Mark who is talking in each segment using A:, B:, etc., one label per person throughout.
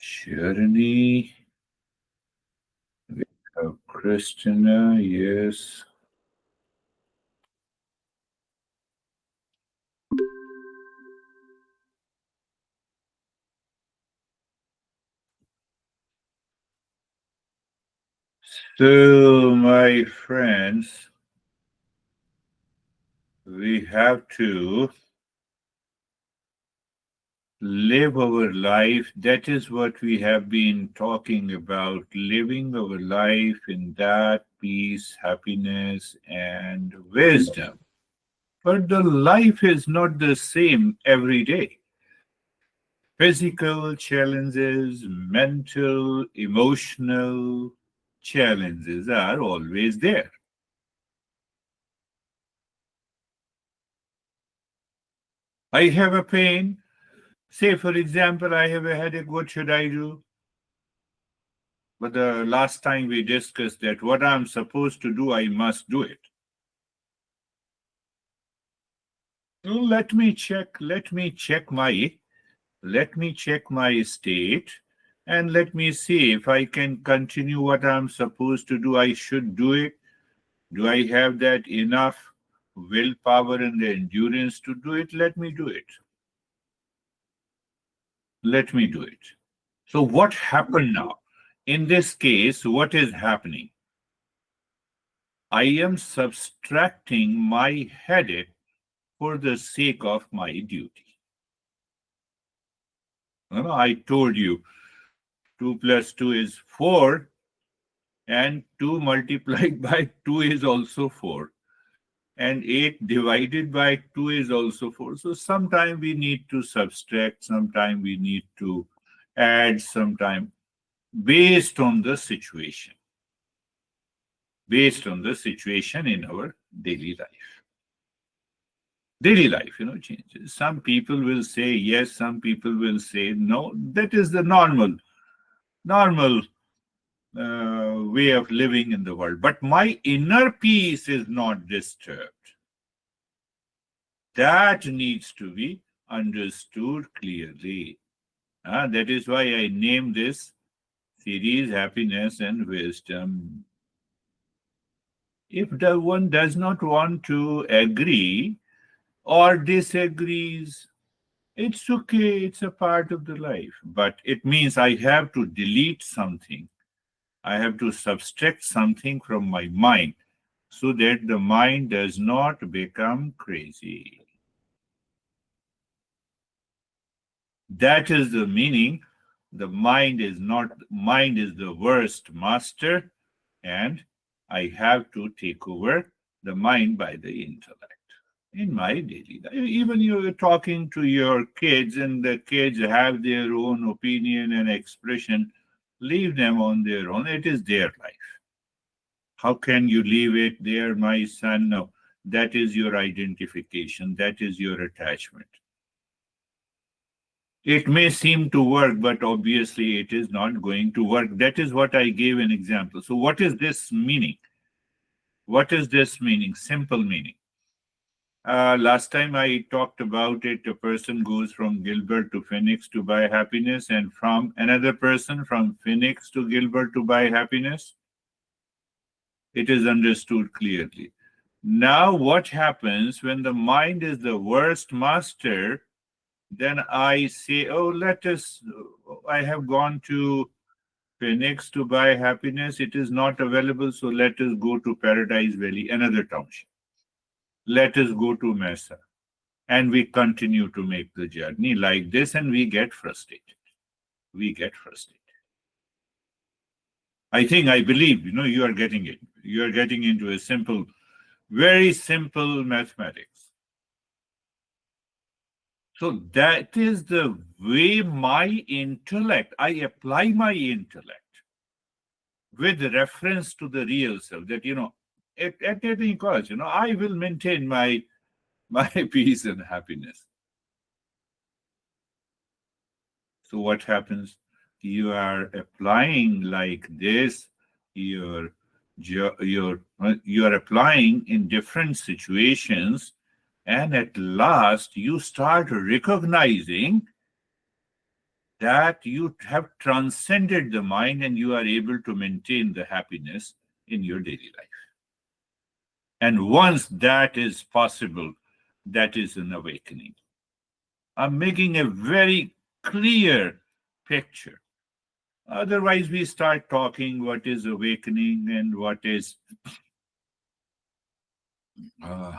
A: Sharani, we have Christina, yes. So, my friends, we have to live our life. That is what we have been talking about, living our life in that peace, happiness, and wisdom. But the life is not the same every day. Physical challenges, mental, emotional challenges are always there. I have a pain. Say, for example, I have a headache. What should I do? But the last time we discussed that what I'm supposed to do, I must do it. Let me check. Let me check my state, and let me see if I can continue what I'm supposed to do. I should do it. Do I have that enough willpower and the endurance to do it? Let me do it. Let me do it. So, what happened now? In this case, what is happening? I am subtracting my headache for the sake of my duty. I told you 2 plus 2 is 4, and 2 multiplied by 2 is also 4. And 8 divided by 2 is also 4. So sometime we need to subtract, sometime we need to add, sometime based on the situation, in our daily life. Daily life, changes. Some people will say yes, some people will say no. That is the normal way of living in the world. But my inner peace is not disturbed. That needs to be understood clearly. That is why I named this series Happiness and Wisdom. If the one does not want to agree or disagrees, it's okay, it's a part of the life. But it means I have to delete something. I have to subtract something from my mind so that the mind does not become crazy. That is the meaning. The mind is the worst master, and I have to take over the mind by the intellect in my daily life. Even you're talking to your kids, and the kids have their own opinion and expression. Leave them on their own. It is their life. How can you leave it there, my son? No, that is your identification. That is your attachment. It may seem to work, but obviously it is not going to work. That is what I gave an example. So, what is this meaning? What is this meaning? Simple meaning. Last time I talked about it, a person goes from Gilbert to Phoenix to buy happiness, and from another person from Phoenix to Gilbert to buy happiness. It is understood clearly. Now, what happens when the mind is the worst master? Then I say, oh, I have gone to Phoenix to buy happiness. It is not available, so let us go to Paradise Valley, another township. Let us go to Mesa. And we continue to make the journey like this, and we get frustrated. We get frustrated. I believe, you are getting it. You are getting into a simple, very simple mathematics. So that is the way my intellect, I apply my intellect with reference to the real self, that, at any cost, I will maintain my peace and happiness. So what happens? You are applying like this, you're applying in different situations, and at last you start recognizing that you have transcended the mind and you are able to maintain the happiness in your daily life. And once that is possible, that is an awakening. I'm making a very clear picture. Otherwise, we start talking what is awakening and what is. Uh,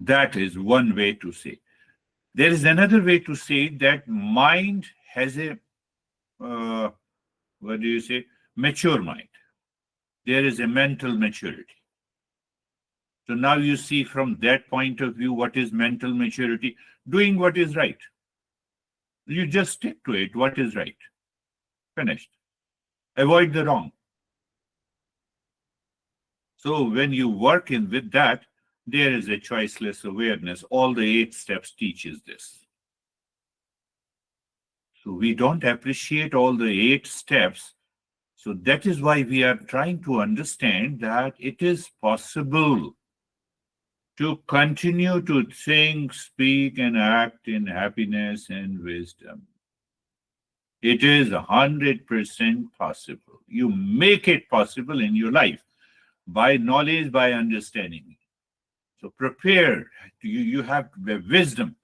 A: that is one way to say. There is another way to say that mind has a, uh, what do you say, mature mind. There is a mental maturity. So now you see from that point of view what is mental maturity, doing what is right. You just stick to it, what is right. Finished. Avoid the wrong. So when you work in with that, there is a choiceless awareness. All the 8 steps teaches this. So we don't appreciate all the 8 steps. So that is why we are trying to understand that it is possible to continue to think, speak, and act in happiness and wisdom. It is 100% possible. You make it possible in your life by knowledge, by understanding. So prepare. You have the wisdom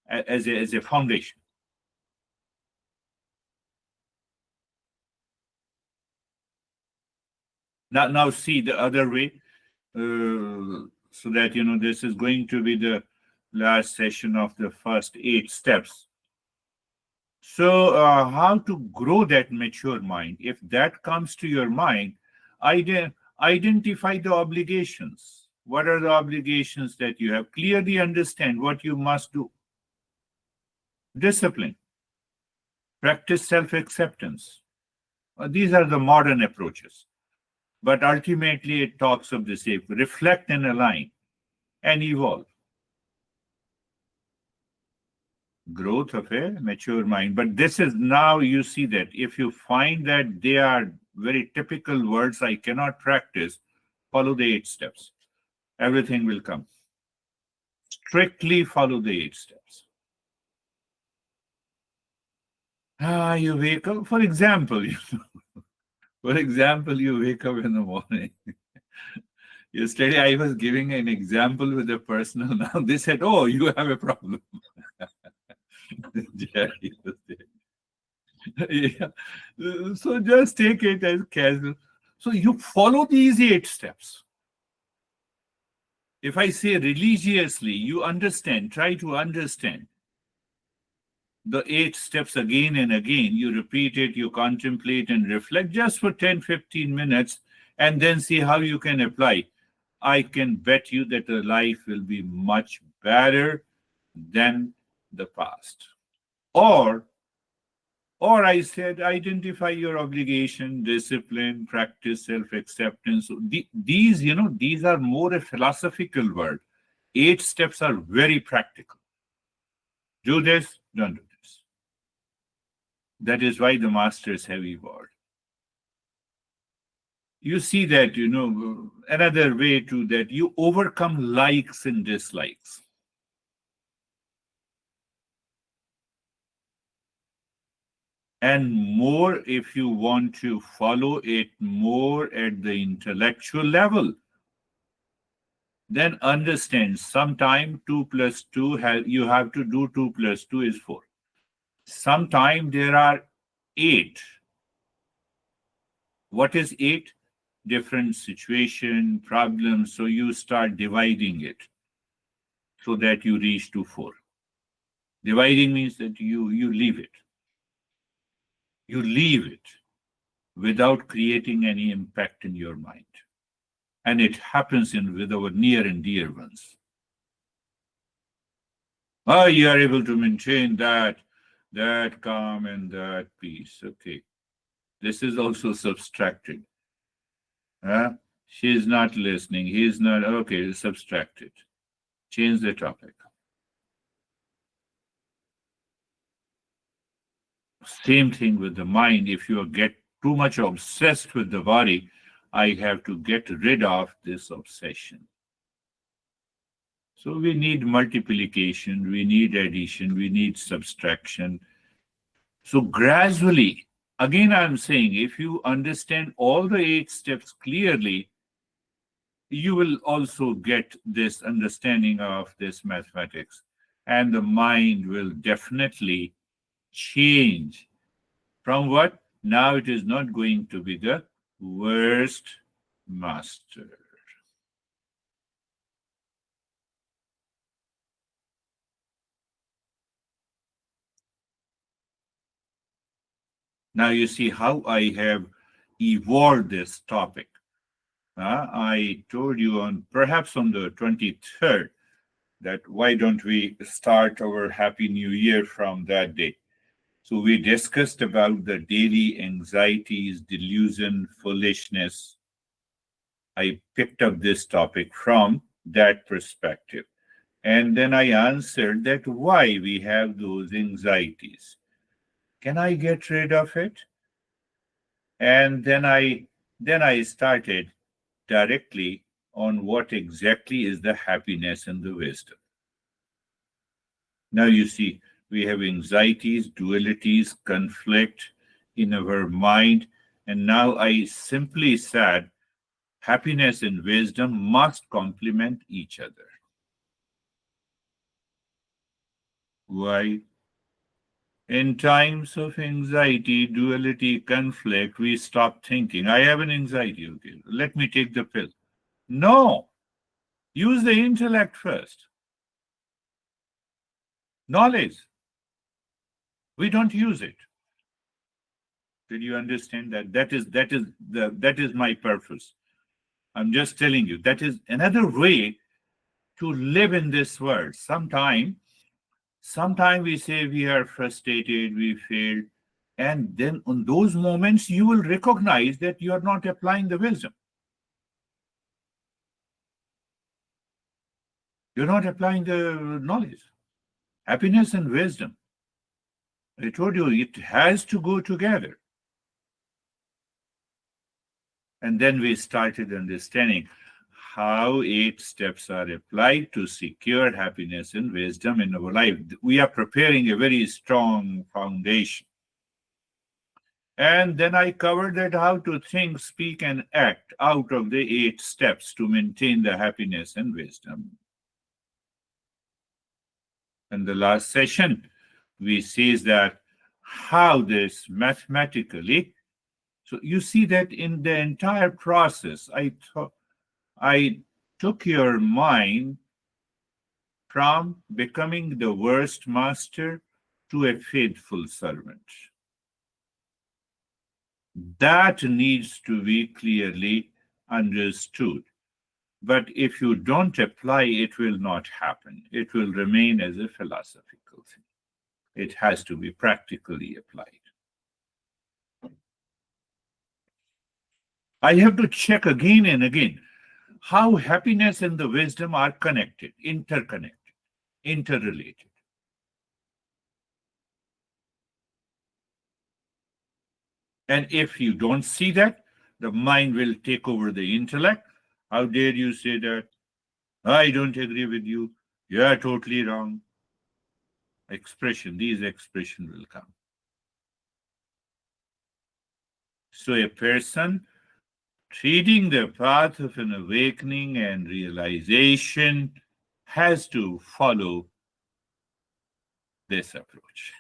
A: as a foundation. Now see the other way, so that this is going to be the last session of the first 8 steps. So how to grow that mature mind? If that comes to your mind, identify the obligations. What are the obligations that you have? Clearly understand what you must do. Discipline, practice self-acceptance. These are the modern approaches. But ultimately, it talks of the same. Reflect and align and evolve. Growth of a mature mind. But this is now you see that if you find that they are very typical words I cannot practice, follow the 8 steps. Everything will come. Strictly follow the 8 steps. You wake up, for example, you wake up in the morning. Yesterday, I was giving an example with a personal. Now they said, "Oh, you have a problem." Yeah. So just take it as casual. So you follow these 8 steps. If I say religiously, you understand, try to understand the 8 steps again and again. You repeat it, you contemplate and reflect just for 10-15 minutes, and then see how you can apply. I can bet you that the life will be much better than the past. Or I said, identify your obligation, discipline, practice self-acceptance. So these are more a philosophical word. 8 steps are very practical. Do this, don't do this. That is why the masters have evolved. You see that, another way to that, you overcome likes and dislikes. And more, if you want to follow it more at the intellectual level, then understand sometime 2 plus 2, you have to do 2 plus 2 is 4. Sometime there are 8. What is 8? Different situation, problems. So you start dividing it so that you reach to 4. Dividing means that you leave it. You leave it without creating any impact in your mind. And it happens with our near and dear ones. You are able to maintain that calm and that peace. Okay. This is also subtracted. She is not listening. He is not. Okay, subtracted. Change the topic. Same thing with the mind. If you get too much obsessed with the body, I have to get rid of this obsession. So we need multiplication, we need addition, we need subtraction. So gradually, again, I'm saying if you understand all the 8 steps clearly, you will also get this understanding of this mathematics, and the mind will definitely change from what now it is not going to be the worst master. Now you see how I have evolved this topic. I told you on perhaps on the 23rd that why don't we start our Happy New Year from that day? So we discussed about the daily anxieties, delusion, foolishness. I picked up this topic from that perspective. And then I answered that why we have those anxieties. Can I get rid of it? And then I started directly on what exactly is the happiness and the wisdom. Now you see, we have anxieties, dualities, conflict in our mind. And now I simply said happiness and wisdom must complement each other. Why? In times of anxiety, duality, conflict, we stop thinking, I have an anxiety, okay, let me take the pill. No, use the intellect first. Knowledge, we don't use it. Did you understand that? That is my purpose. I'm just telling you that is another way to live in this world. Sometime we say we are frustrated, we failed, and then on those moments you will recognize that you are not applying the wisdom. You're not applying the knowledge. Happiness and wisdom. I told you it has to go together. And then we started understanding how 8 steps are applied to secure happiness and wisdom in our life. We are preparing a very strong foundation. And then I covered that how to think, speak, and act out of the 8 steps to maintain the happiness and wisdom. In the last session, we sees that how this mathematically. So you see that in the entire process, I took your mind from becoming the worst master to a faithful servant. That needs to be clearly understood. But if you don't apply, it will not happen. It will remain as a philosophical thing. It has to be practically applied. I have to check again and again how happiness and the wisdom are connected, interconnected, interrelated. And if you don't see that, the mind will take over the intellect. How dare you say that? I don't agree with you. You are totally wrong. These expressions will come. So a person treating the path of an awakening and realization has to follow this approach.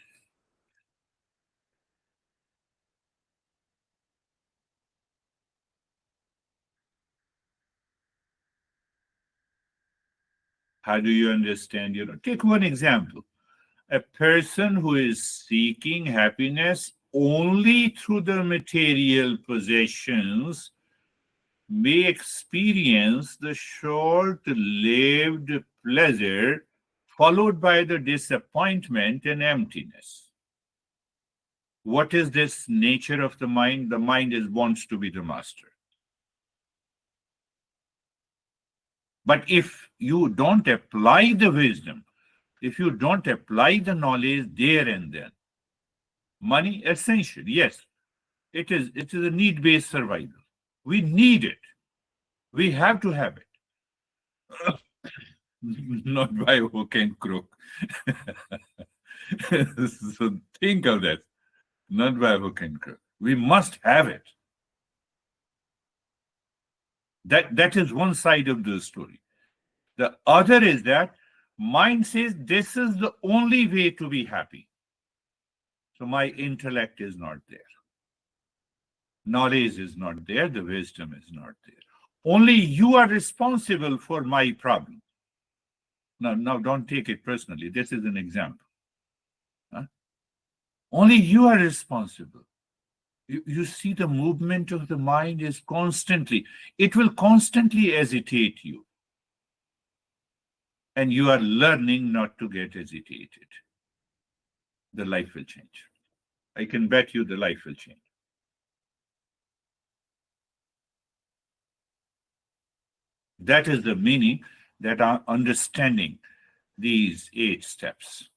A: How do you understand? Take one example. A person who is seeking happiness only through the material possessions may experience the short lived pleasure followed by the disappointment and emptiness. What is this nature of the mind? The mind wants to be the master. But if you don't apply the wisdom, if you don't apply the knowledge there and then, money essential, yes, it is a need-based survival. We need it. We have to have it. not by hook and crook. So think of that. Not by hook and crook. We must have it. That is one side of the story. The other is that mind says this is the only way to be happy. So my intellect is not there. Knowledge is not there. The wisdom is not there. Only you are responsible for my problem. Now don't take it personally. This is an example. Huh? Only you are responsible. You see, the movement of the mind is constantly, it will constantly agitate you. And you are learning not to get agitated. The life will change. I can bet you the life will change. That is the meaning that I'm understanding these 8 steps.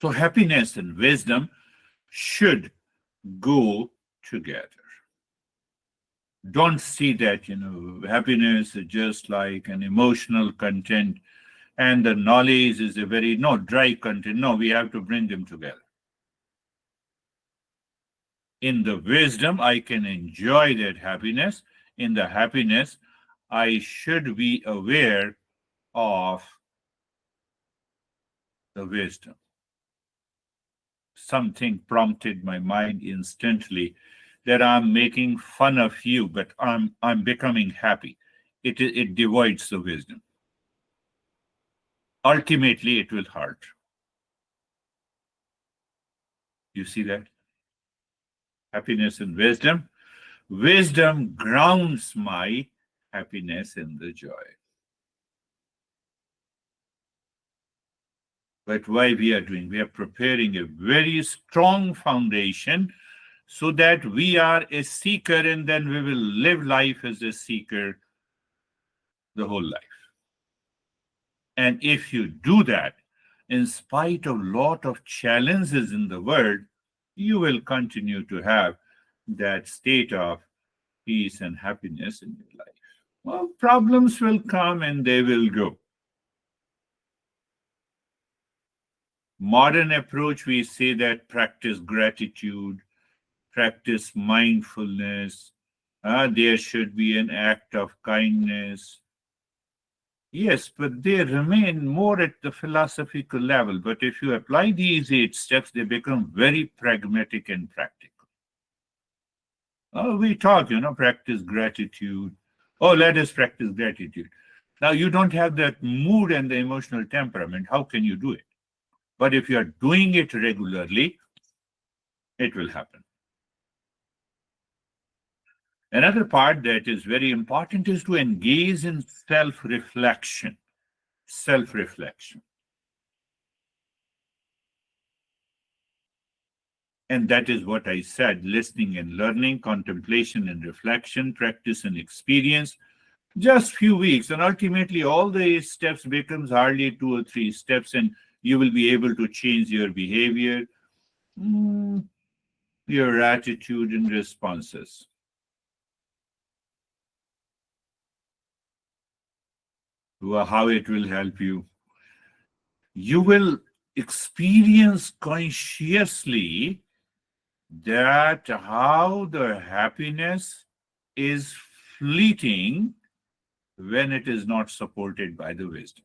A: So happiness and wisdom should go together. Don't see that, happiness is just like an emotional content and the knowledge is a very, no, dry content. No, we have to bring them together. In the wisdom, I can enjoy that happiness. In the happiness, I should be aware of the wisdom. Something prompted my mind instantly that I'm making fun of you, but I'm becoming happy. It devoids the wisdom. Ultimately, it will hurt. You see that? Happiness and wisdom. Wisdom grounds my happiness in the joy. But why we are doing? We are preparing a very strong foundation so that we are a seeker and then we will live life as a seeker the whole life. And if you do that, in spite of lot of challenges in the world, you will continue to have that state of peace and happiness in your life. Well, problems will come and they will go. Modern approach, we say that practice gratitude, practice mindfulness, there should be an act of kindness. Yes, but they remain more at the philosophical level. But if you apply these 8 steps, they become very pragmatic and practical. We talk, practice gratitude. Oh, let us practice gratitude. Now, you don't have that mood and the emotional temperament. How can you do it? But if you are doing it regularly, it will happen. Another part that is very important is to engage in self-reflection. Self-reflection. And that is what I said: listening and learning, contemplation and reflection, practice and experience. Just few weeks, and ultimately all the 8 steps becomes hardly 2 or 3 steps, and you will be able to change your behavior, your attitude and responses. How it will help you? You will experience consciously that how the happiness is fleeting when it is not supported by the wisdom.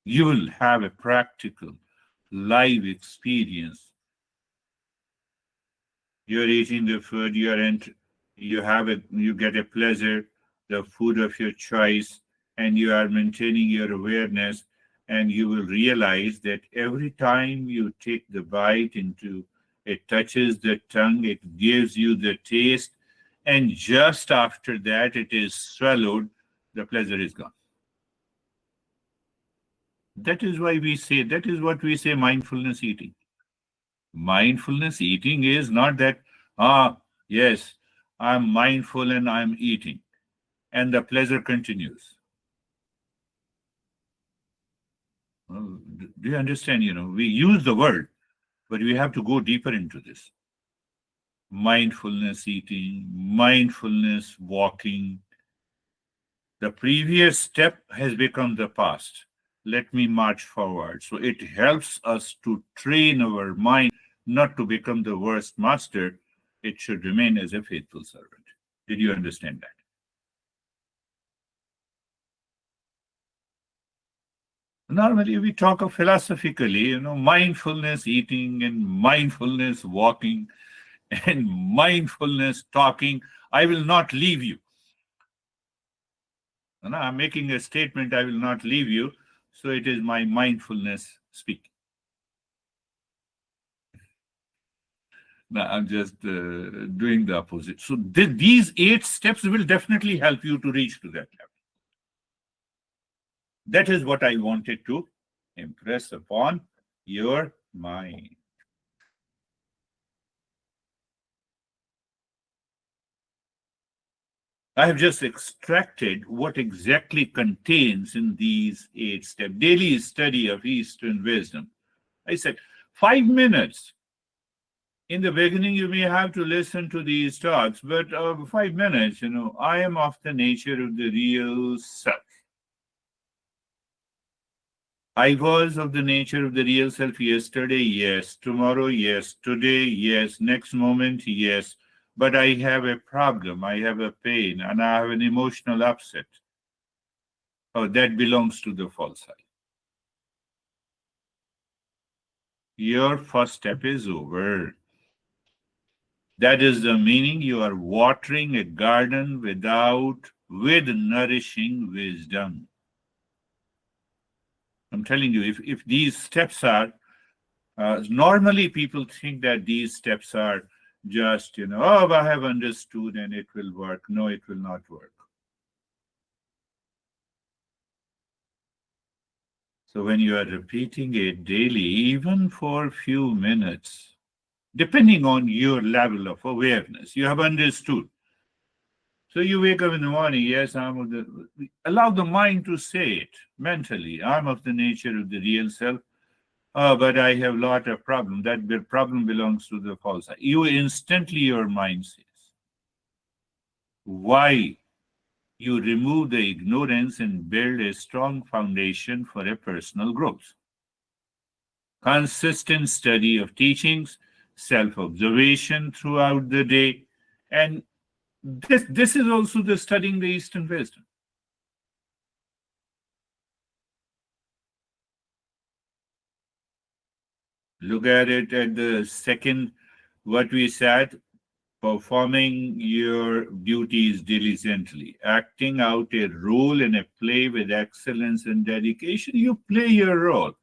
A: You will have a practical, live experience. You're eating the food, you get a pleasure, the food of your choice, and you are maintaining your awareness, and you will realize that every time you take the bite into, it touches the tongue, it gives you the taste, and just after that it is swallowed, the pleasure is gone. That is why we say, that is what we say mindfulness eating. Mindfulness eating is not that, yes, I'm mindful and I'm eating, and the pleasure continues. Do you understand? We use the word, But we have to go deeper into this. Mindfulness eating, mindfulness walking. The previous step has become the past. Let me march forward. So it helps us to train our mind not to become the worst master. It should remain as a faithful servant. Did you understand that? Normally, we talk of philosophically, mindfulness eating and mindfulness walking and mindfulness talking. I will not leave you. I'm making a statement, I will not leave you. So it is my mindfulness speaking. Now, I'm just doing the opposite. So these 8 steps will definitely help you to reach to that level. That is what I wanted to impress upon your mind. I have just extracted what exactly contains in these 8 steps. Daily study of Eastern wisdom. I said 5 minutes. In the beginning, you may have to listen to these talks, but 5 minutes, I am of the nature of the real self. I was of the nature of the real self yesterday, yes. Tomorrow, yes. Today, yes. Next moment, yes. But I have a problem, I have a pain, and I have an emotional upset. Oh, that belongs to the false I. Your first step is over. That is the meaning you are watering a garden with nourishing wisdom. I'm telling you, if these steps are, normally people think that these steps are just, oh, I have understood and it will work. No, it will not work. So when you are repeating it daily, even for a few minutes, depending on your level of awareness, you have understood. So you wake up in the morning, yes, allow the mind to say it mentally. I'm of the nature of the real self. Oh, but I have a lot of problem. That problem belongs to the false I. You instantly, your mind says. Why? You remove the ignorance and build a strong foundation for a personal growth. Consistent study of teachings, self-observation throughout the day, and this is also the studying the Eastern wisdom. Look at it at the second, what we said, performing your duties diligently, acting out a role in a play with excellence and dedication. You play your role.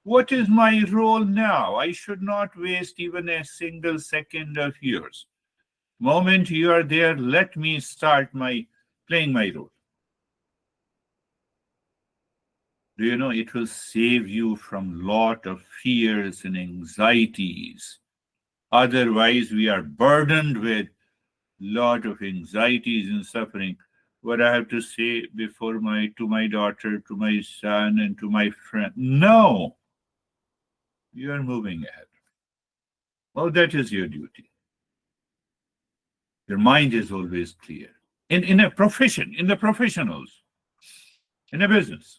A: What is my role now? I should not waste even a single second of yours. Moment you are there, let me start playing my role. Do you know it will save you from lot of fears and anxieties? Otherwise, we are burdened with lot of anxieties and suffering. What I have to say before to my daughter, to my son, and to my friend. No, you are moving ahead. Well, that is your duty. Your mind is always clear. In a profession, in the professionals, in a business.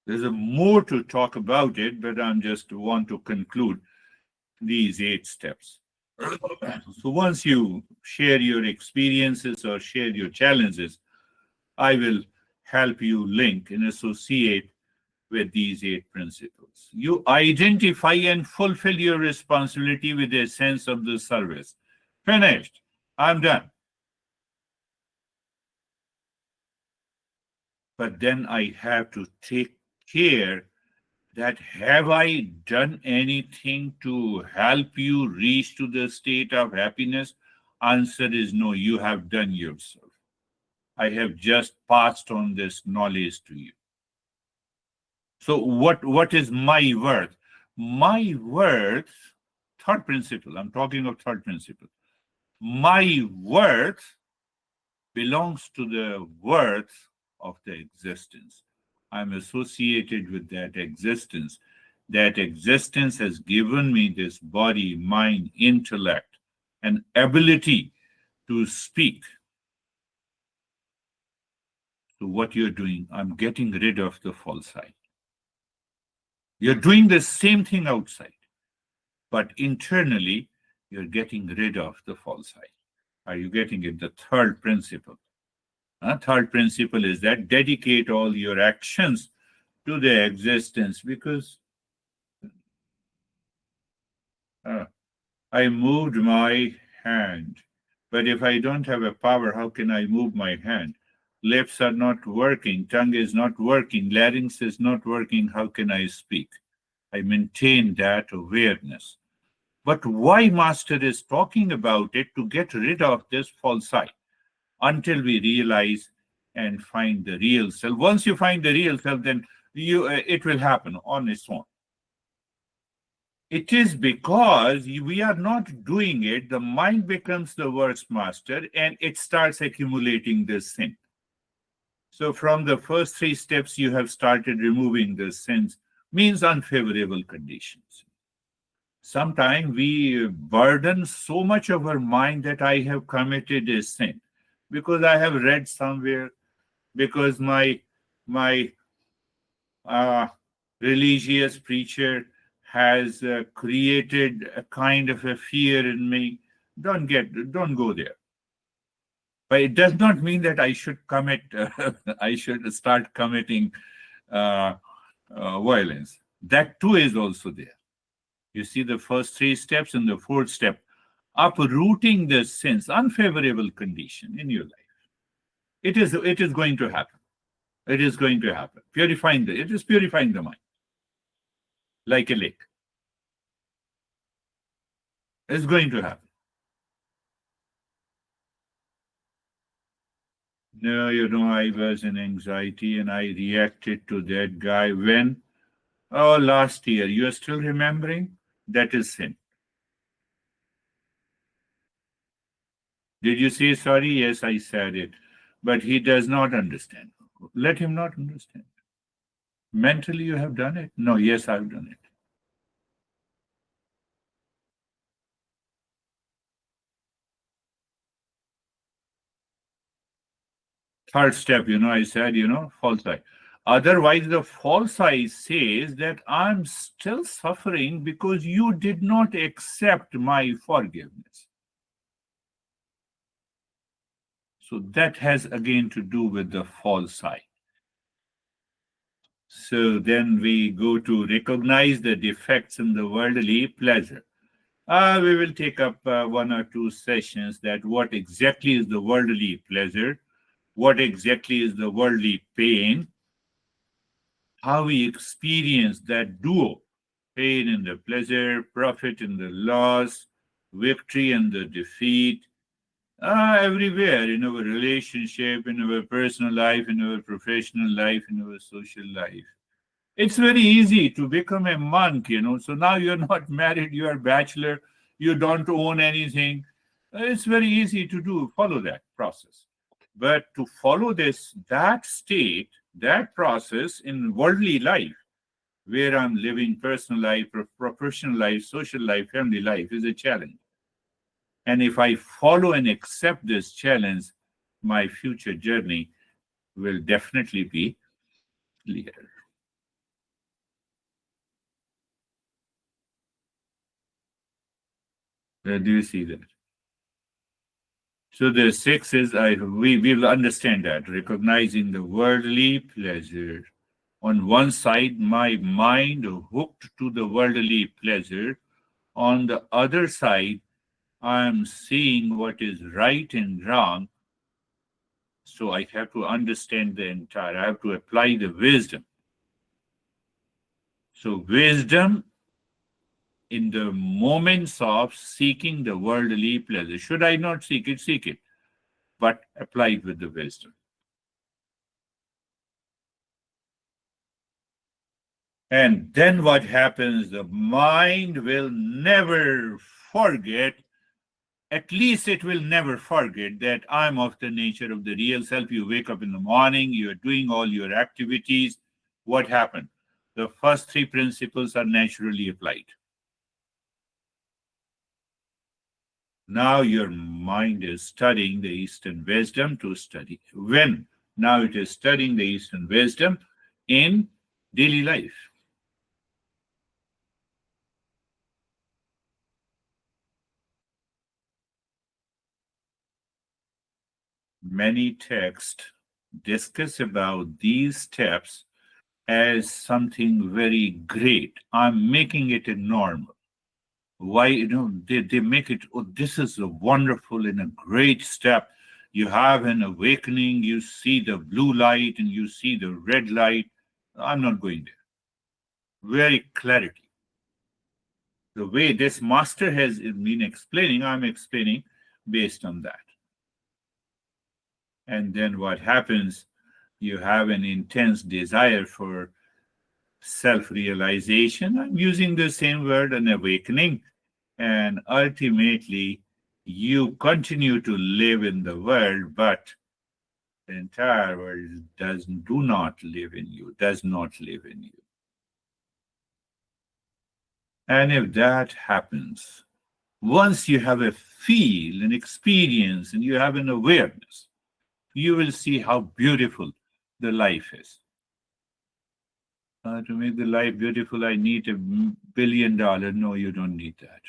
A: There's a more to talk about it, but I'm just want to conclude these 8 steps. So once you share your experiences or share your challenges, I will help you link and associate with these 8 principles. You identify and fulfill your responsibility with a sense of the service. Finished. I'm done. But then I have to take care that have I done anything to help you reach to the state of happiness? Answer is no, you have done yourself. I have just passed on this knowledge to you. So what is my worth? My worth, third principle, I'm talking of third principle. My worth belongs to the worth of the existence. I'm associated with that existence. That existence has given me this body, mind, intellect, and ability to speak. So, what you're doing, I'm getting rid of the false I. You're doing the same thing outside, but internally, you're getting rid of the false I. Are you getting it? The third principle. Third principle is that dedicate all your actions to the existence, because uh, I moved my hand. But if I don't have a power, how can I move my hand? Lips are not working, tongue is not working, larynx is not working. How can I speak? I maintain that awareness. But why Master is talking about it? To get rid of this false I until we realize and find the real self. Once you find the real self, then it will happen on its own. It is because we are not doing it, the mind becomes the works master and it starts accumulating this sin. So, from the first three steps, you have started removing the sins, means unfavorable conditions. Sometimes we burden so much of our mind that I have committed a sin because I have read somewhere, because my uh, religious preacher has created a kind of a fear in me. Don't go there. But it does not mean that I should commit. I should start committing uh, violence. That too is also there. You see the first three steps and the fourth step, uprooting the sins, unfavorable condition in your life. It is going to happen. It is going to happen. It is purifying the mind like a lake. It's going to happen. No, I was in anxiety and I reacted to that guy when? Oh, last year. You are still remembering? That is sin. Did you say sorry? Yes, I said it. But he does not understand. Let him not understand. Mentally, you have done it? No, yes, I've done it. Third step, I said, false eye. Otherwise, the false eye says that I'm still suffering because you did not accept my forgiveness. So that has again to do with the false eye. So then we go to recognize the defects in the worldly pleasure. We will take up one or two sessions that what exactly is the worldly pleasure, what exactly is the worldly pain, how we experience that duo, pain and the pleasure, profit and the loss, victory and the defeat, everywhere in our relationship, in our personal life, in our professional life, in our social life. It's very easy to become a monk. So now you're not married, you are bachelor, you don't own anything. It's very easy to follow that process. But to follow that state, that process in worldly life, where I'm living personal life, professional life, social life, family life, is a challenge. And if I follow and accept this challenge, my future journey will definitely be clear. Do you see that? So the six is we will understand that recognizing the worldly pleasure. On one side, my mind hooked to the worldly pleasure. On the other side, I am seeing what is right and wrong. So I have to understand the entire. I have to apply the wisdom. So wisdom in the moments of seeking the worldly pleasure. Should I not seek it? Seek it, but apply it with the wisdom. And then what happens? The mind will never forget, at least it will never forget that I'm of the nature of the real self. You wake up in the morning, you're doing all your activities, what happened? The first three principles are naturally applied. Now your mind is studying the Eastern wisdom to study. When? Now it is studying the Eastern wisdom in daily life. Many texts discuss about these steps as something very great. I'm making it a normal. Why, they make it, oh, this is a wonderful and a great step. You have an awakening, you see the blue light and you see the red light. I'm not going there. Very clarity. The way this master has been explaining, I'm explaining based on that. And then what happens? You have an intense desire for self realization. I'm using the same word, an awakening. And ultimately, you continue to live in the world, but the entire world do not live in you, does not live in you. And if that happens, once you have a feel, an experience, and you have an awareness, you will see how beautiful the life is. To make the life beautiful, I need $1 billion. No, you don't need that.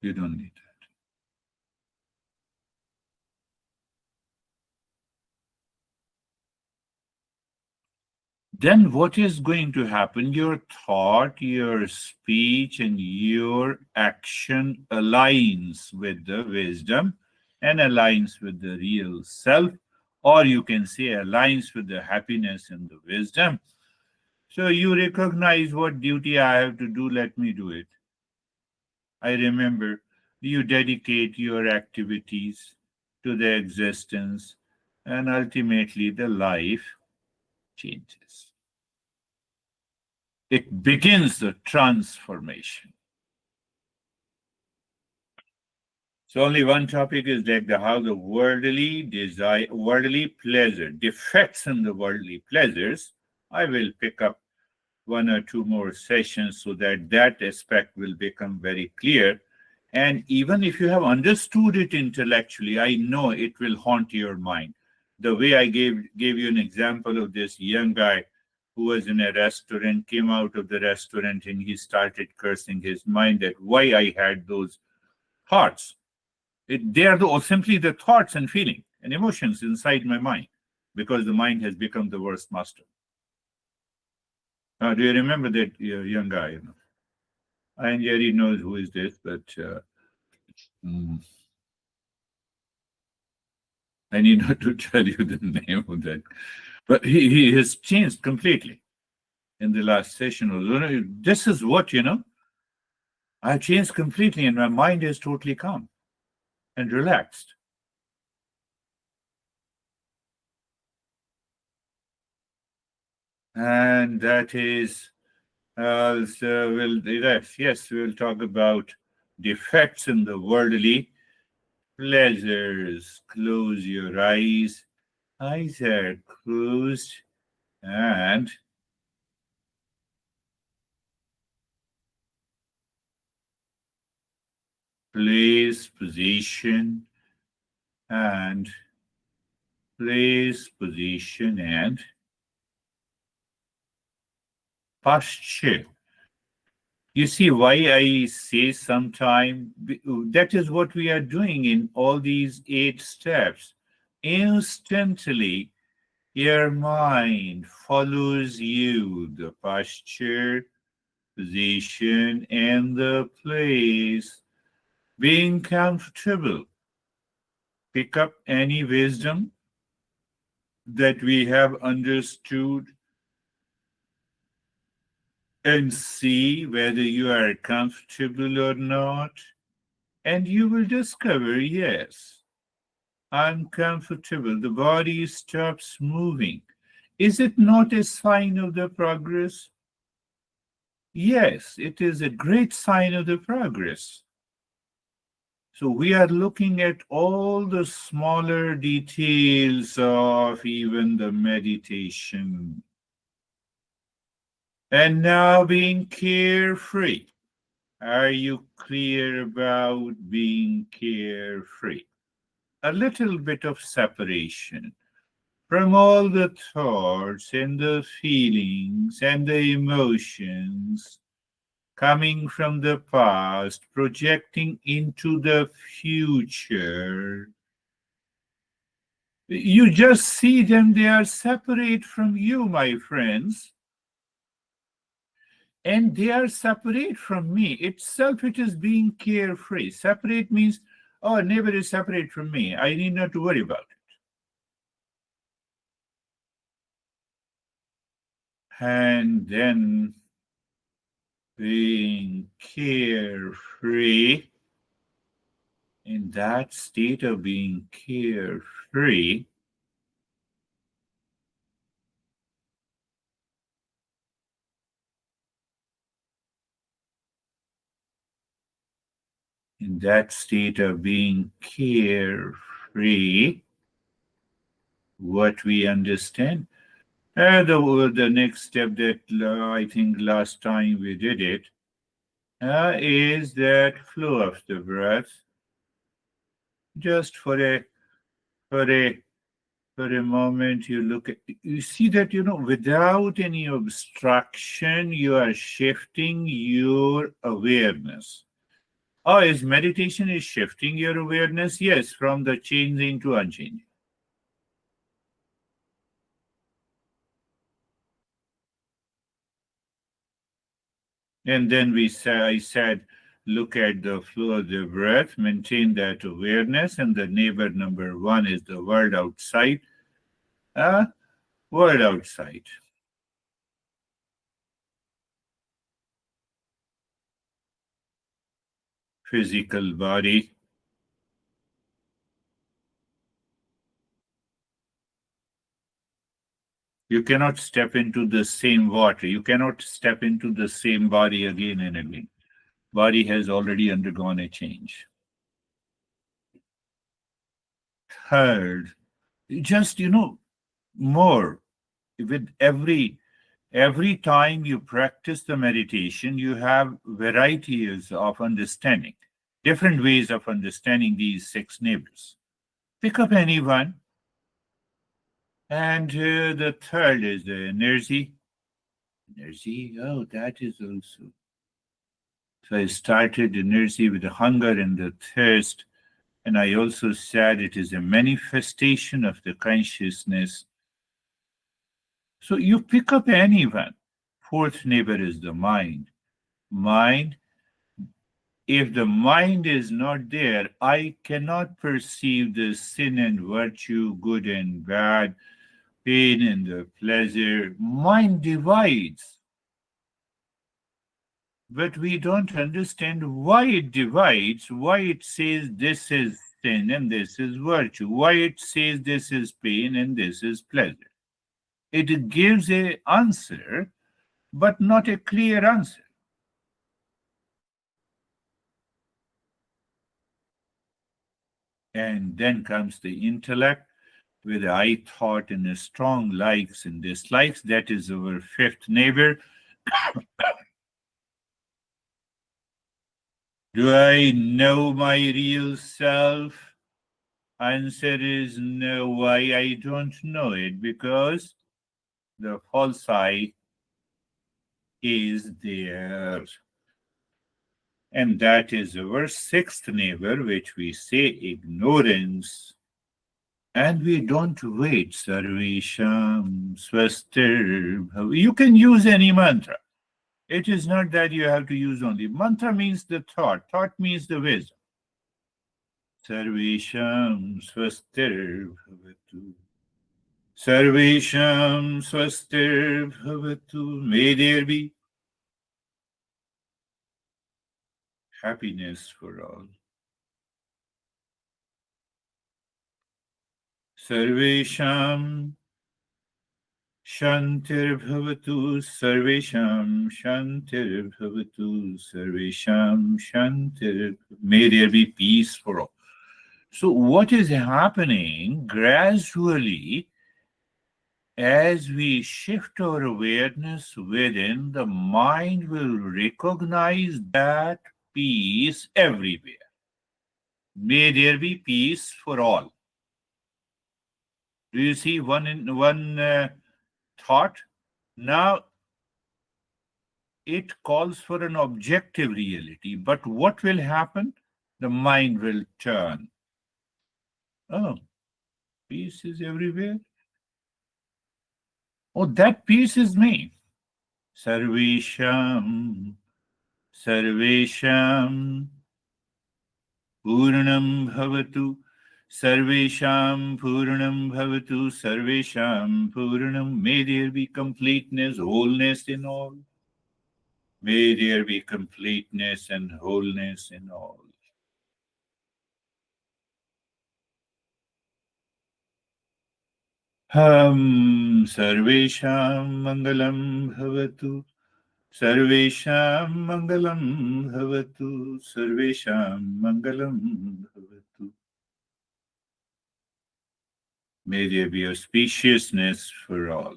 A: You don't need that. Then what is going to happen? Your thought, your speech, and your action aligns with the wisdom and aligns with the real self, or you can say aligns with the happiness and the wisdom. So you recognize what duty I have to do, let me do it. I remember you dedicate your activities to the existence, and ultimately the life changes. It begins the transformation. So only one topic is like how the worldly desire, worldly pleasure, defects in the worldly pleasures. I will pick up one or two more sessions so that that aspect will become very clear. And even if you have understood it intellectually, I know it will haunt your mind. The way I gave you an example of this young guy who was in a restaurant, came out of the restaurant, and he started cursing his mind that why I had those thoughts. They are simply the thoughts and feeling and emotions inside my mind because the mind has become the worst master. Do you remember that young guy? And Jerry knows who is this, but mm, I need not to tell you the name of that. But he has changed completely in the last session. This is what, I've changed completely and my mind is totally calm and relaxed. And that is, yes, we'll talk about defects in the worldly pleasures. Close your eyes. Eyes are closed and place position and place position and posture. You see why I say sometime that is what we are doing in all these 8 steps. Instantly, your mind follows you, the posture, position, and the place. Being comfortable. Pick up any wisdom that we have understood and see whether you are comfortable or not. And you will discover, yes, I'm comfortable. The body stops moving. Is it not a sign of the progress? Yes, it is a great sign of the progress. So we are looking at all the smaller details of even the meditation. And now being carefree. Are you clear about being carefree? A little bit of separation from all the thoughts and the feelings and the emotions coming from the past, projecting into the future. You just see them, they are separate from you, my friends, and they are separate from me. Itself, it is being carefree. Separate means, oh, neighbor is separate from me. I need not to worry about it. And then being carefree, in that state of being carefree, in that state of being carefree, what we understand. The next step that I think last time we did it is that flow of the breath. Just for a for a moment, you look at, you see that, without any obstruction, you are shifting your awareness. Oh, is meditation is shifting your awareness? Yes, from the changing to unchanging. And then I said, look at the flow of the breath, maintain that awareness, and the neighbor number one is the world outside. Uh, world outside. Physical body. You cannot step into the same water. You cannot step into the same body again and again. Body has already undergone a change. Third, just more with every time you practice the meditation, you have varieties of understanding, different ways of understanding these six neighbors. Pick up any one. And the third is the energy. Energy, oh, that is also. So I started energy with the hunger and the thirst. And I also said it is a manifestation of the consciousness. So you pick up any one. Fourth neighbor is the mind. Mind, if the mind is not there, I cannot perceive the sin and virtue, good and bad, pain and the pleasure. Mind divides, but we don't understand why it divides, why it says this is sin and this is virtue, why it says this is pain and this is pleasure. It gives a answer, but not a clear answer. And then comes the intellect with the I thought and the strong likes and dislikes. That is our fifth neighbor. Do I know my real self? Answer is no. Why I don't know it? Because the false I is there. And that is our sixth neighbor, which we say ignorance. And we don't wait. Sarvesham Swastir. You can use any mantra. It is not that you have to use only. Mantra means the thought. Thought means the wisdom. Sarvesham Swastir Bhavatu. Sarvesham Swastir Bhavatu. May there be happiness for all. Sarvesham Shantir Bhavatu. Sarvesham Shantir Bhavatu. Sarvesham Shantir Bhavatu. May there be peace for all. So, what is happening gradually as we shift our awareness within, the mind will recognize that peace everywhere. May there be peace for all. Do you see one thought? Now it calls for an objective reality, but what will happen? The mind will turn. Oh, peace is everywhere. Oh, that peace is me. Sarvesham, Sarvesham, Purnam Bhavatu, Sarvesham Purnam Bhavatu, Sarvesham Purnam. May there be completeness, wholeness in all. May there be completeness and wholeness in all. Sarvesham Mangalam Bhavatu. Sarvesham Mangalam Bhavatu. Sarvesham Mangalam Bhavatu. May there be auspiciousness for all.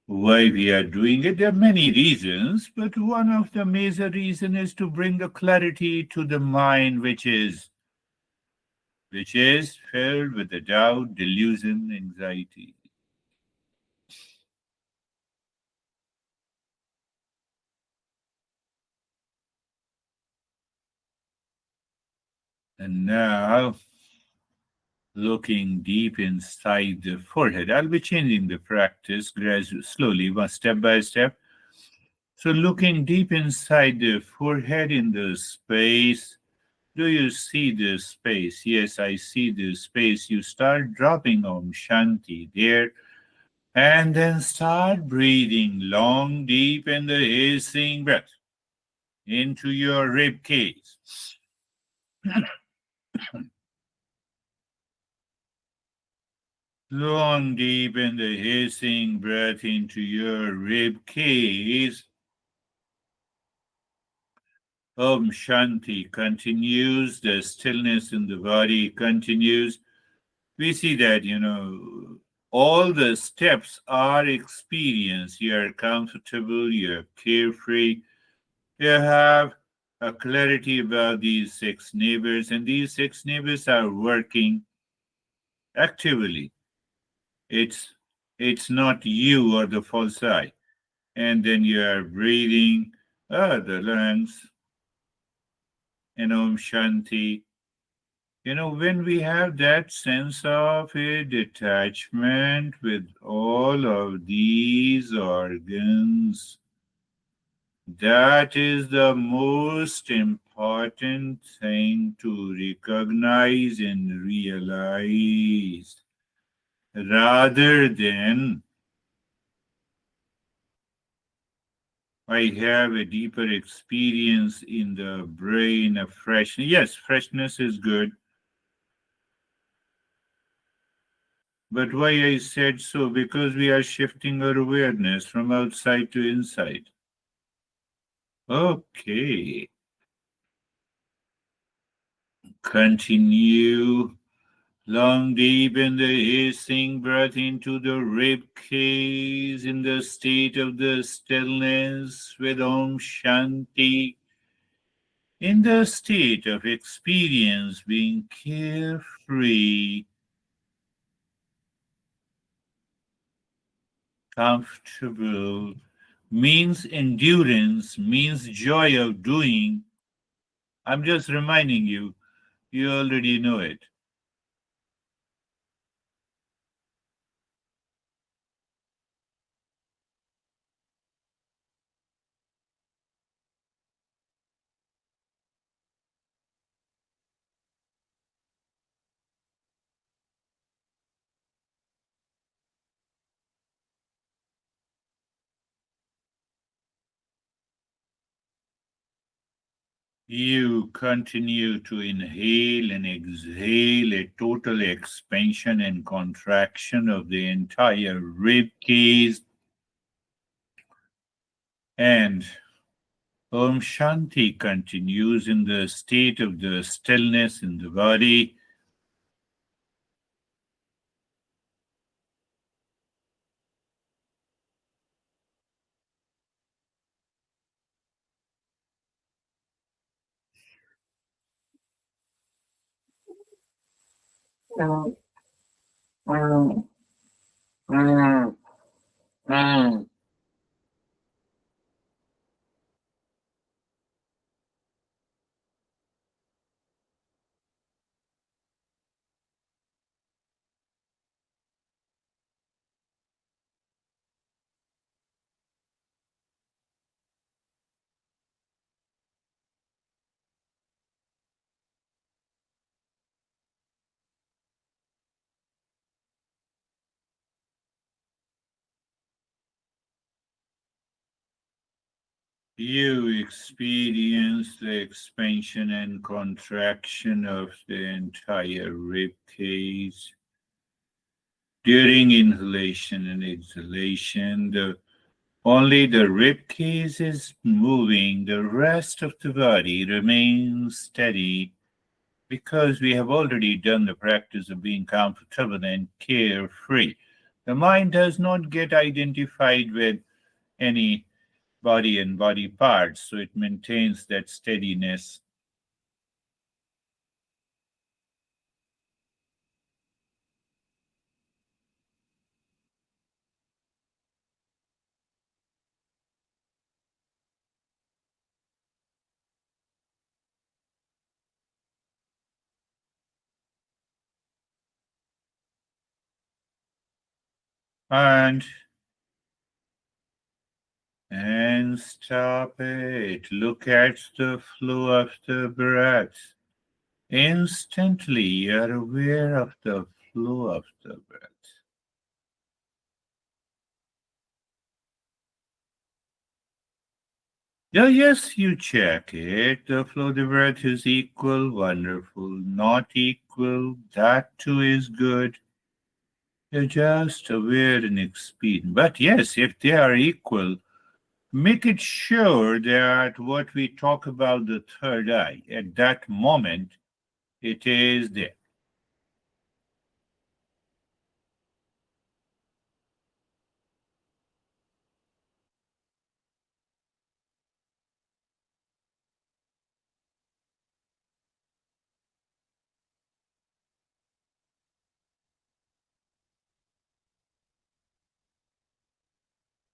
A: Why we are doing it? There are many reasons, but one of the major reasons is to bring a clarity to the mind which is filled with the doubt, delusion, anxiety. And now, looking deep inside the forehead, I'll be changing the practice gradually, slowly, one step by step. So, looking deep inside the forehead in the space, do you see the space? Yes, I see the space. You start dropping Om Shanti there, and then start breathing long, deep in the hissing breath into your rib cage. Long, deep in the hissing breath into your rib cage. Om Shanti continues, the stillness in the body continues. We see that, all the steps are experienced. You're comfortable, you're carefree, you have a clarity about these six neighbors, and these six neighbors are working actively. It's not you or the false eye. And then you are breathing, the lungs, and Om Shanti. When we have that sense of a detachment with all of these organs, that is the most important thing to recognize and realize, rather than I have a deeper experience in the brain of freshness. Yes, freshness is good. But why I said so? Because we are shifting our awareness from outside to inside. Okay. Continue. Long, deep in the hissing breath into the rib cage in the state of the stillness with Om Shanti. In the state of experience, being carefree, comfortable, means endurance, means joy of doing. I'm just reminding you, you already know it. You continue to inhale and exhale a total expansion and contraction of the entire rib cage, and Om Shanti continues in the state of the stillness in the body. You experience the expansion and contraction of the entire rib cage. During inhalation and exhalation, only the rib cage is moving, the rest of the body remains steady because we have already done the practice of being comfortable and carefree. The mind does not get identified with any body and body parts, so it maintains that steadiness. And stop it. Look at the flow of the breath. Instantly, you're aware of the flow of the breath. Yeah, yes, you check it. The flow of the breath is equal, wonderful. Not equal, that too is good. You're just aware and experienced. But yes, if they are equal, make it sure that what we talk about the third eye, at that moment, it is there.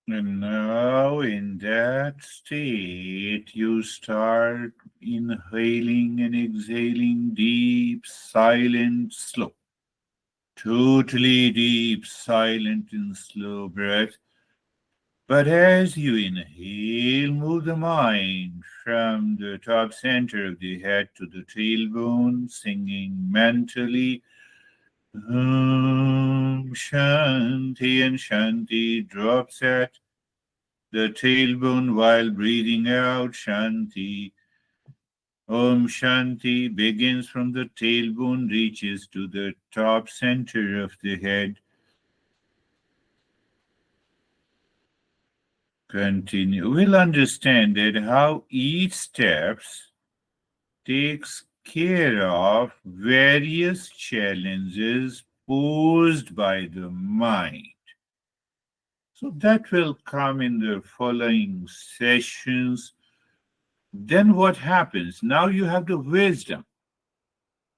A: And now, in that state, you start inhaling and exhaling deep, silent, slow. Totally deep, silent, and slow breath. But as you inhale, move the mind from the top center of the head to the tailbone, singing mentally Shanti, and Shanti drops at the tailbone while breathing out Shanti. Om Shanti begins from the tailbone, reaches to the top center of the head. Continue. We'll understand that how each steps takes care of various challenges posed by the mind. So that will come in the following sessions. Then what happens? Now you have the wisdom.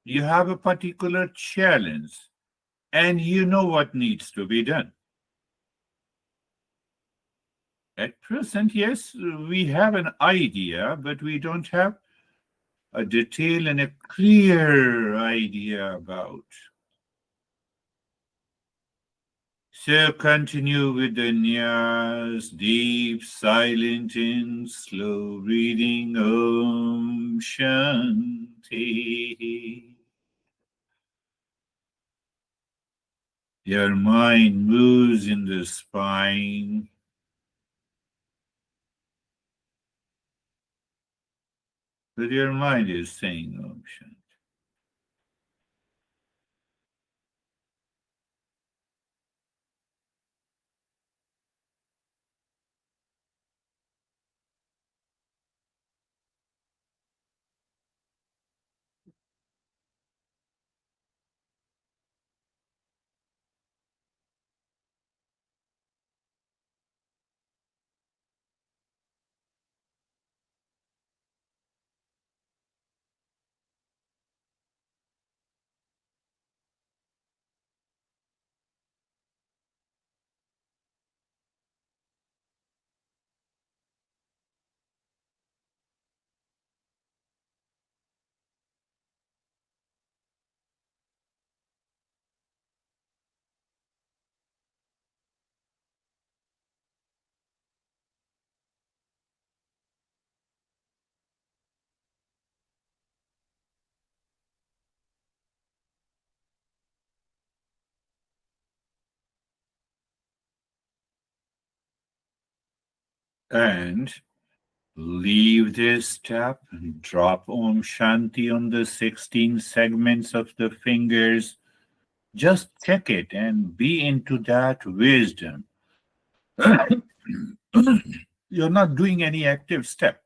A: You have a particular challenge and you know what needs to be done. At present, yes, we have an idea, but we don't have a detailed and a clear idea about. So continue with the nyas, deep, silent, and slow breathing. Om Shanti. Your mind moves in the spine, but your mind is saying Om Shanti. And leave this step, drop Om Shanti on the 16 segments of the fingers. Just check it and be into that wisdom. You're not doing any active step.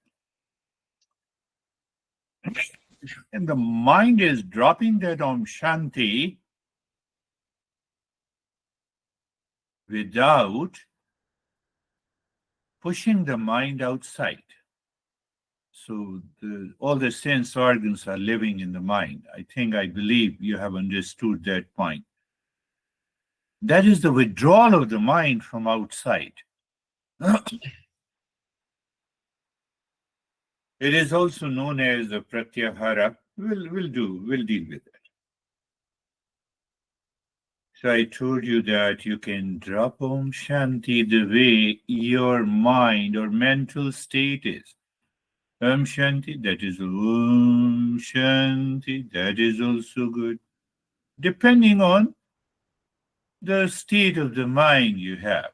A: And the mind is dropping that Om Shanti without pushing the mind outside. So all the sense organs are living in the mind. I believe you have understood that point. That is the withdrawal of the mind from outside. It is also known as the pratyahara. We'll deal with it. So I told you that you can drop Om Shanti the way your mind or mental state is. Om Shanti, that is Om Shanti, that is also good. Depending on the state of the mind you have.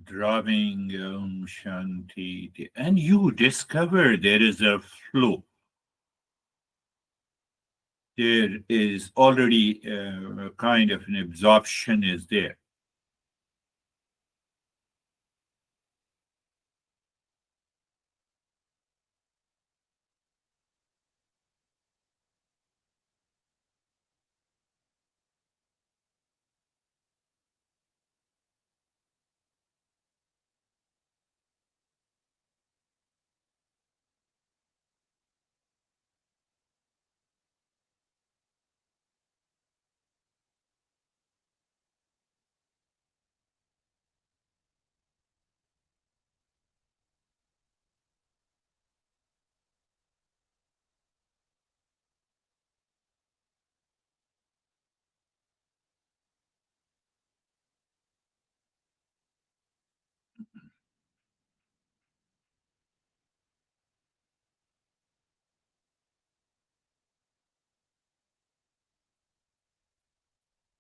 A: Dropping Om Shanti, and you discover there is a flow. There is already a kind of an absorption is there.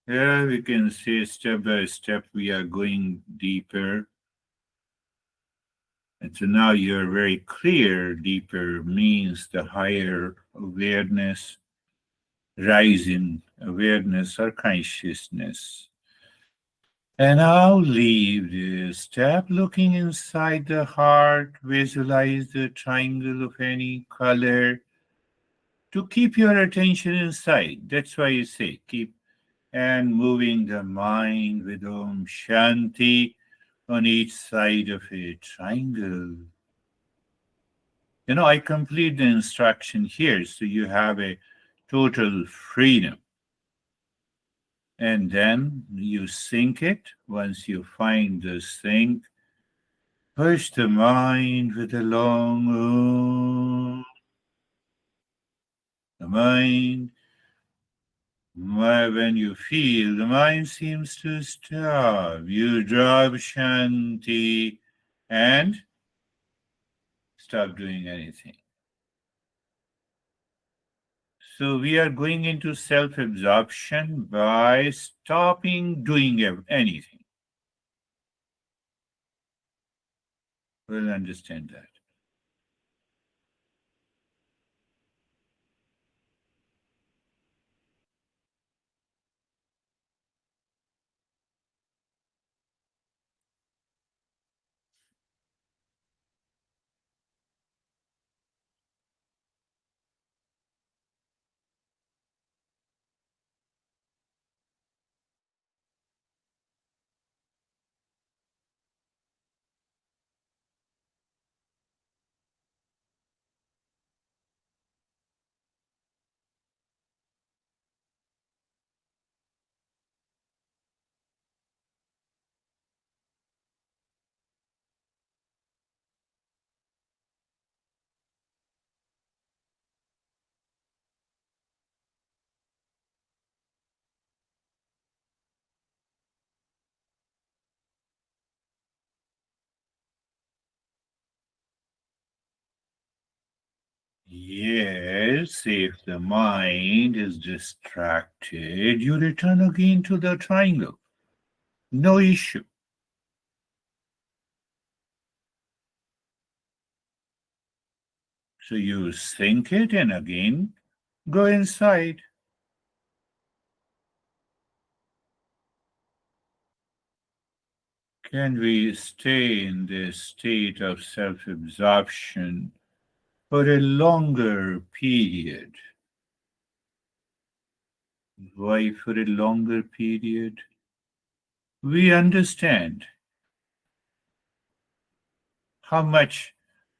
A: Yeah, we can say step by step we are going deeper. And so now you're very clear, deeper means the higher awareness, rise in awareness or consciousness. And now leave this step looking inside the heart, visualize the triangle of any color to keep your attention inside. That's why you say keep and moving the mind with Om Shanti on each side of a triangle. I complete the instruction here so you have a total freedom. And then you sync it. Once you find the sync, push the mind with a long Om. The mind, when you feel the mind seems to stop, you drop Shanti and stop doing anything. So we are going into self absorption by stopping doing anything. will understand that. Yes, if the mind is distracted, you return again to the triangle. No issue. So you sink it and again go inside. Can we stay in this state of self absorption for a longer period? Why for a longer period? We understand how much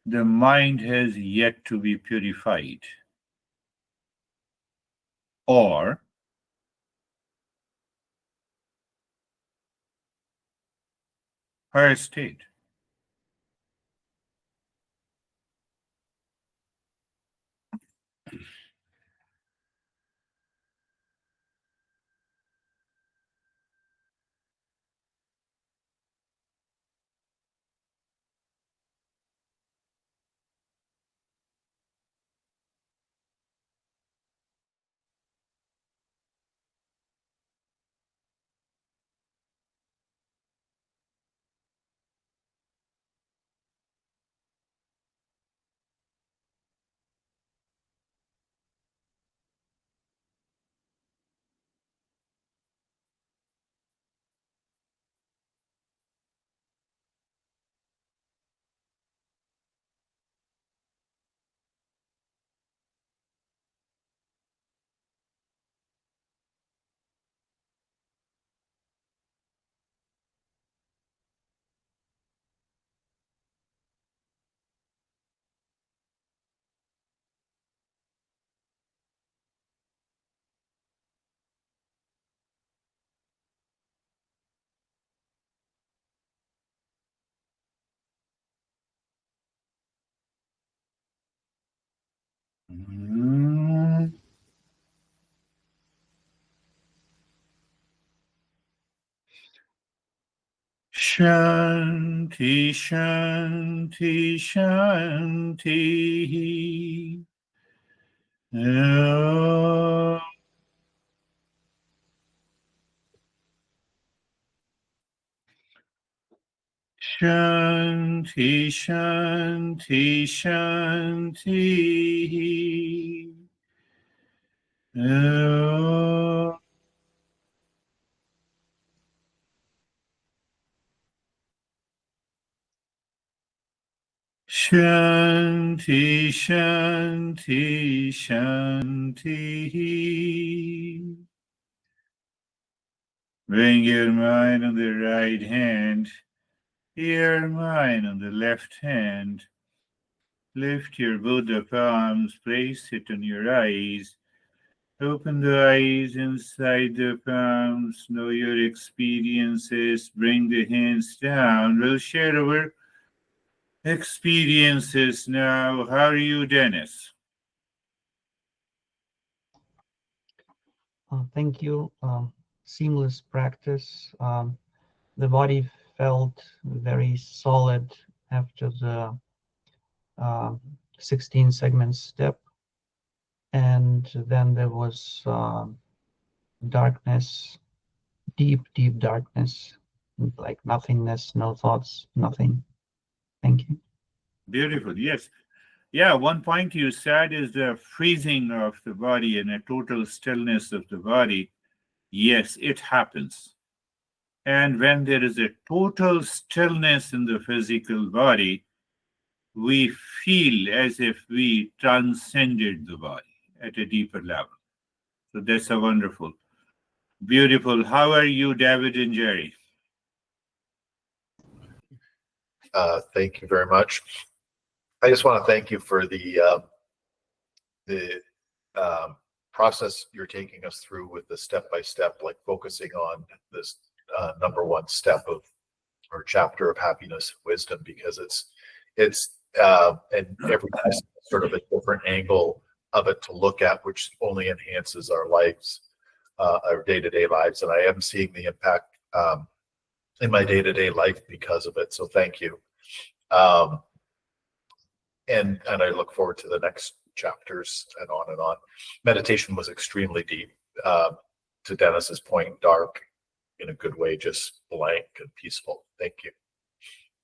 A: the mind has yet to be purified, or her state. Mm. Shanti, Shanti, Shanti. Om. Shanti, Shanti, Shanti. Om. Shanti, Shanti, Shanti. Bring your mind on the right hand, your mind on the left hand. Lift your Buddha palms, place it on your eyes. Open the eyes inside the palms, know your experiences, bring the hands down. We'll share our experiences now. How are you, Dennis?
B: Thank you. Seamless practice. The body felt very solid after the uh, 16 segment step. And then there was darkness, deep, deep darkness, like nothingness, no thoughts, nothing. Thank you. Thank you.
A: Beautiful. Yes. Yeah, one point you said is the freezing of the body and a total stillness of the body. Yes, it happens. And when there is a total stillness in the physical body, we feel as if we transcended the body at a deeper level. So that's a wonderful, beautiful. How are you, David and Jerry?
C: Thank you very much. I just want to thank you for the process you're taking us through with the step-by-step, like focusing on this number one step of or chapter of happiness and wisdom, because it's and every time is sort of a different angle of it to look at, which only enhances our lives, our day-to-day lives. And I am seeing the impact in my day-to-day life because of it. So thank you. And I look forward to the next chapters and on and on. Meditation was extremely deep, to Dennis's point, dark in a good way, just blank and peaceful. Thank you.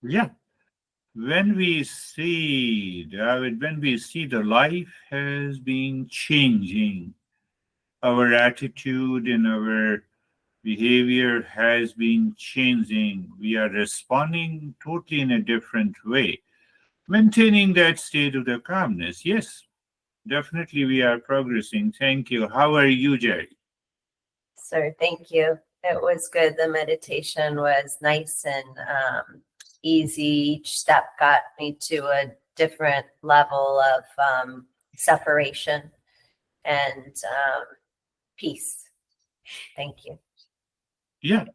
A: Yeah. When we see, David, when we see the life has been changing, our attitude and our behavior has been changing, we are responding totally in a different way, maintaining that state of the calmness. Yes, definitely we are progressing. Thank you. How are you, Jerry?
D: Sir, thank you. It was good. The meditation was nice and easy. Each step got me to a different level of separation and peace. Thank you.
A: Yeah,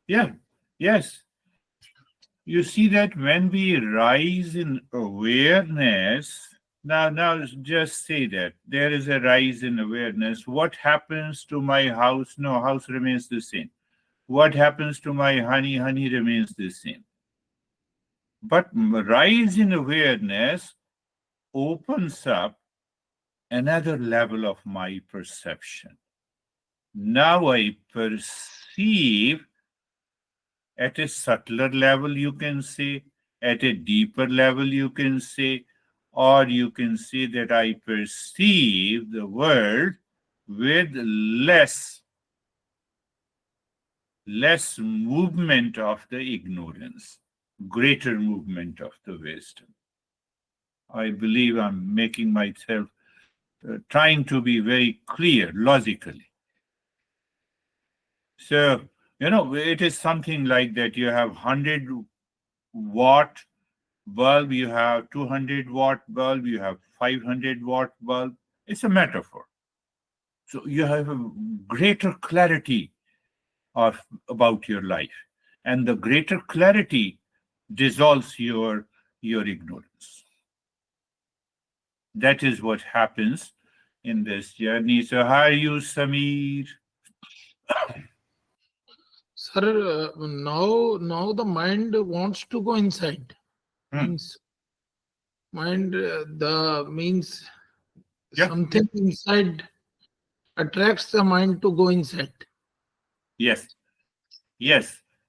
A: yeah, yes. You see that when we rise in awareness, now just say that there is a rise in awareness. What happens to my house? No, house remains the same. What happens to my honey? Honey remains the same. But rise in awareness opens up another level of my perception. Now I perceive at a subtler level, you can say, at a deeper level, you can say, or you can say that I perceive the world with less movement of the ignorance, greater movement of the wisdom. I believe I'm making myself trying to be very clear logically. So, it is something like that. You have 100-watt bulb, you have 200-watt bulb, you have 500-watt bulb. It's a metaphor. So you have a greater clarity about your life. And the greater clarity dissolves your ignorance. That is what happens in this journey. So how are you, Samir?
E: Sir, now the mind wants to go inside. Means means
A: Yeah.
E: something inside attracts the mind to go inside.
A: Yes.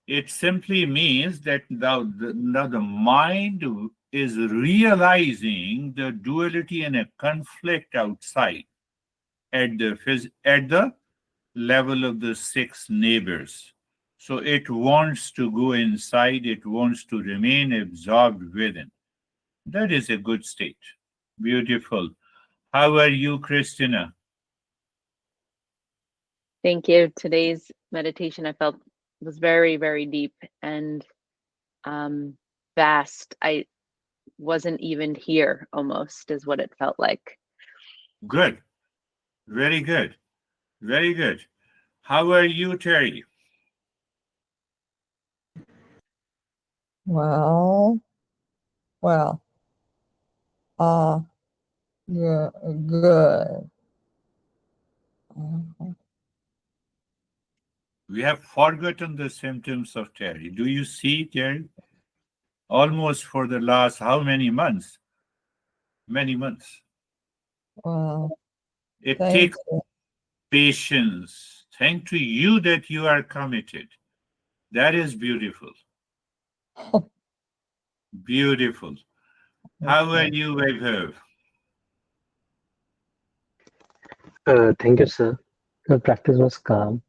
A: It simply means that now the mind is realizing the duality and a conflict outside at the level of the six neighbors. So it wants to go inside, it wants to remain absorbed within. That is a good state. Beautiful. How are you, Christina?
F: Thank you. Today's meditation I felt was very, very deep and vast. I wasn't even here almost, is what it felt like.
A: Good. Very good. Very good. How are you, Terry?
G: Well, yeah, good. Mhm.
A: We have forgotten the symptoms of Terry. Do you see, Terry? Almost for the last how many months? Many months.
G: Well,
A: It
G: thank
A: takes
G: you.
A: patience. Thank to you that you are committed. That is beautiful. Beautiful. How are you, Vaibhav?
H: Thank you, sir. The practice was calm,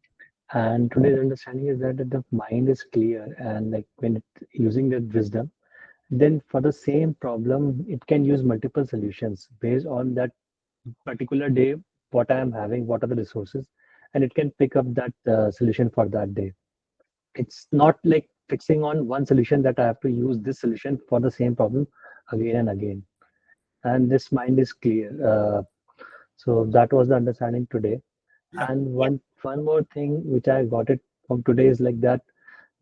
H: and today's understanding is that the mind is clear, and like when it using that wisdom, then for the same problem, it can use multiple solutions based on that particular day, what I am having, what are the resources, and it can pick up that solution for that day. It's not like fixing on one solution that I have to use this solution for the same problem again and again. And this mind is clear. So that was the understanding today.
A: Yeah.
H: And one more thing which I got it from today is like that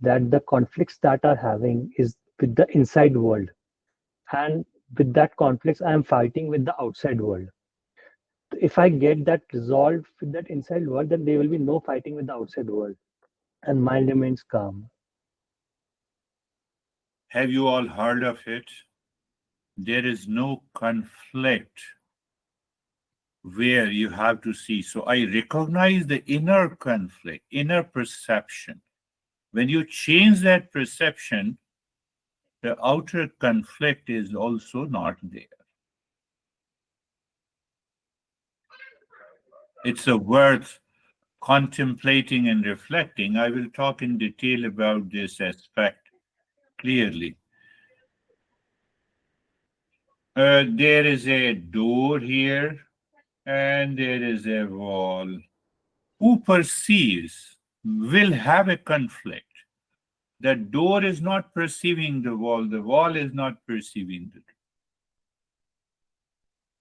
H: the conflicts that are having is with the inside world, and with that conflicts I am fighting with the outside world. If I get that resolved with that inside world, then there will be no fighting with the outside world, and mind remains calm.
A: Have you all heard of it? There is no conflict where you have to see. So I recognize the inner conflict, inner perception. When you change that perception, the outer conflict is also not there. It's a worth contemplating and reflecting. I will talk in detail about this aspect clearly. There is a door here and there is a wall. Who perceives will have a conflict. The door is not perceiving the wall is not perceiving the door.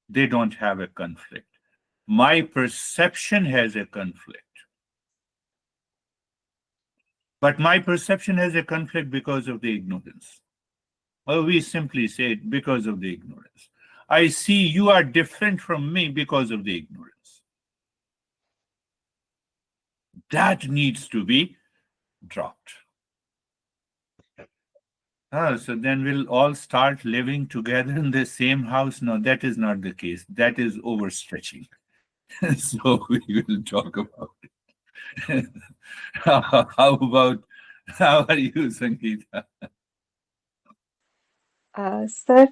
A: They don't have a conflict. My perception has a conflict. But my perception has a conflict because of the ignorance. Well, we simply say it because of the ignorance. I see you are different from me because of the ignorance. That needs to be dropped. So then we'll all start living together in the same house. No, that is not the case. That is overstretching. So we will talk about it. How are you, Sangeeta?
I: Sir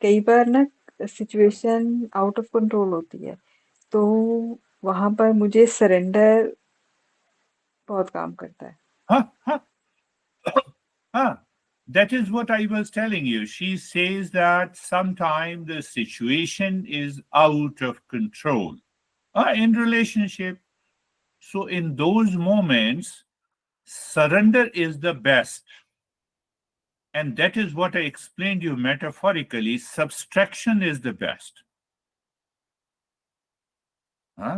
I: कई बार ना situation out of control होती है, तो वहां पर मुझे surrender बहुत काम करता है.
A: That is what I was telling you. She says that sometimes the situation is out of control in relationship. So in those moments, surrender is the best. And that is what I explained you metaphorically. Subtraction is the best.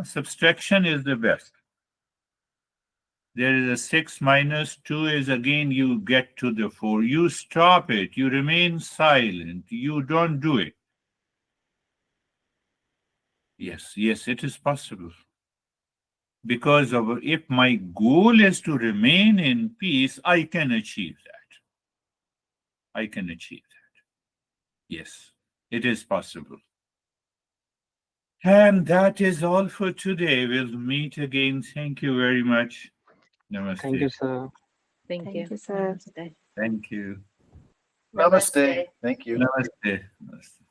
A: Subtraction is the best. There is a 6 minus 2 is again you get to the 4. You stop it. You remain silent. You don't do it. Yes, it is possible. Because of if my goal is to remain in peace, I can achieve that. I can achieve that. Yes, it is possible. And that is all for today. We'll meet again. Thank you very much. Namaste.
H: Thank you, sir.
F: Thank you.
I: Thank you, sir.
F: Namaste.
A: Thank you.
C: Namaste. Thank you.
A: Namaste. Namaste.